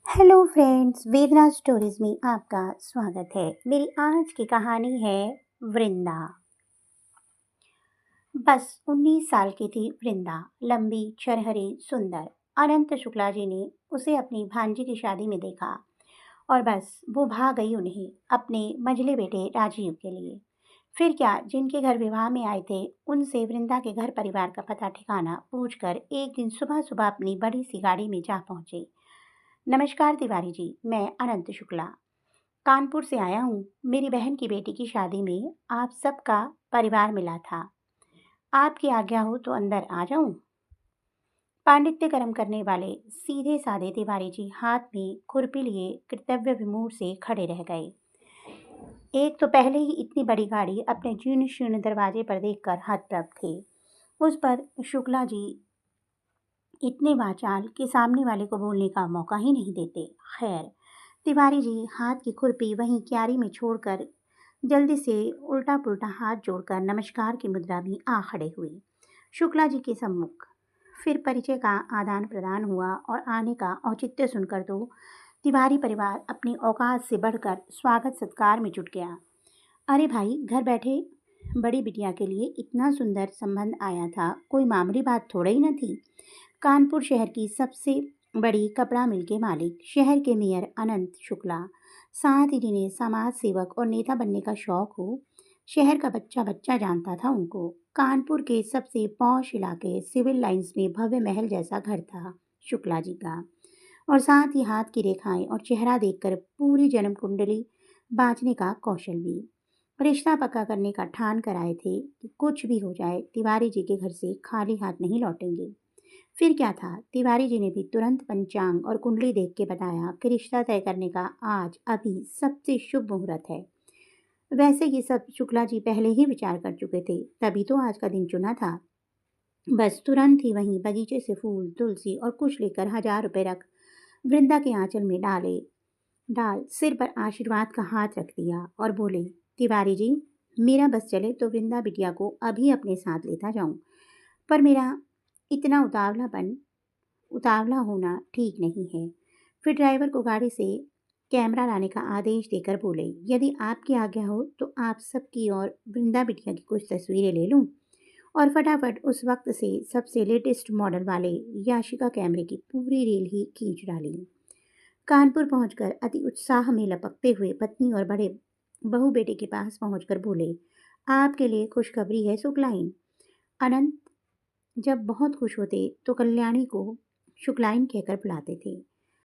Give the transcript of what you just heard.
Hello friends, वेदना stories में आपका स्वागत है। मेरी आज की कहानी है वृंदा। बस 19 साल की थी वृंदा, लंबी, छरहरी, सुंदर। अनंत शुक्ला जी ने उसे अपनी भांजी की शादी में देखा और बस वो भाग गई उन्हें अपने मझले बेटे राजीव के लिए। फिर क्या, जिनके घर विवाह में आए थे उनसे वृंदा के घर परिवार का पता ठिकाना पूछकर एक दिन सुबह सुबह अपनी बड़ी सी गाड़ी में जा पहुंचे। नमस्कार तिवारी जी, मैं अनंत शुक्ला कानपुर से आया हूँ। मेरी बहन की बेटी की शादी में आप सबका परिवार मिला था। आपकी आज्ञा हो तो अंदर आ जाऊं? पांडित्य कर्म करने वाले सीधे साधे तिवारी जी हाथ में खुरपी लिए कर्तव्य विमूढ़ से खड़े रह गए। एक तो पहले ही इतनी बड़ी गाड़ी अपने जीर्ण शीर्ण दरवाजे पर देखकर हतप्रभ थे। उस पर शुक्ला जी इतने वाचाल कि सामने वाले को बोलने का मौका ही नहीं देते। खैर, तिवारी जी हाथ की खुरपी वहीं क्यारी में छोड़कर जल्दी से उल्टा पुल्टा हाथ जोड़कर नमस्कार की मुद्रा में आ खड़े हुए शुक्ला जी के सम्मुख। फिर परिचय का आदान प्रदान हुआ और आने का औचित्य सुनकर तो तिवारी परिवार अपनी औकात से बढ़कर स्वागत सत्कार में जुट गया। अरे भाई, घर बैठे बड़ी बिटिया के लिए इतना सुंदर संबंध आया था, कोई मामूली बात थोड़ा ही न थी। कानपुर शहर की सबसे बड़ी कपड़ा मिल के मालिक, शहर के मेयर अनंत शुक्ला, साथ ही जिन्हें समाज सेवक और नेता बनने का शौक हो, शहर का बच्चा बच्चा जानता था उनको। कानपुर के सबसे पॉश इलाके सिविल लाइंस में भव्य महल जैसा घर था शुक्ला जी का, और साथ ही हाथ की रेखाएं और चेहरा देखकर पूरी जन्म कुंडली बांचने का कौशल भी। रिश्ता पक्का करने का ठान कर आए थे कि कुछ भी हो जाए तिवारी जी के घर से खाली हाथ नहीं लौटेंगे। फिर क्या था, तिवारी जी ने भी तुरंत पंचांग और कुंडली देख के बताया कि रिश्ता तय करने का आज अभी सबसे शुभ मुहूर्त है। वैसे ये सब शुक्ला जी पहले ही विचार कर चुके थे, तभी तो आज का दिन चुना था। बस तुरंत ही वहीं बगीचे से फूल, तुलसी और कुछ लेकर 1000 रुपये रख वृंदा के आंचल में डाल सिर पर आशीर्वाद का हाथ रख दिया और बोले, तिवारी जी, मेरा बस चले तो वृंदा बिटिया को अभी अपने साथ लेता जाऊं, पर मेरा इतना उतावला होना ठीक नहीं है। फिर ड्राइवर को गाड़ी से कैमरा लाने का आदेश देकर बोले, यदि आपकी आज्ञा हो तो आप सबकी और वृंदा बिटिया की कुछ तस्वीरें ले लूं। और फटाफट उस वक्त से सबसे लेटेस्ट मॉडल वाले याशिका कैमरे की पूरी रील ही खींच डाली। कानपुर पहुंचकर अति उत्साह में लपकते हुए पत्नी और बड़े बहू बेटे के पास पहुंचकर बोले, आपके लिए खुशखबरी है सुखलाइन। अनंत जब बहुत खुश होते तो कल्याणी को शुक्लाइन कहकर बुलाते थे।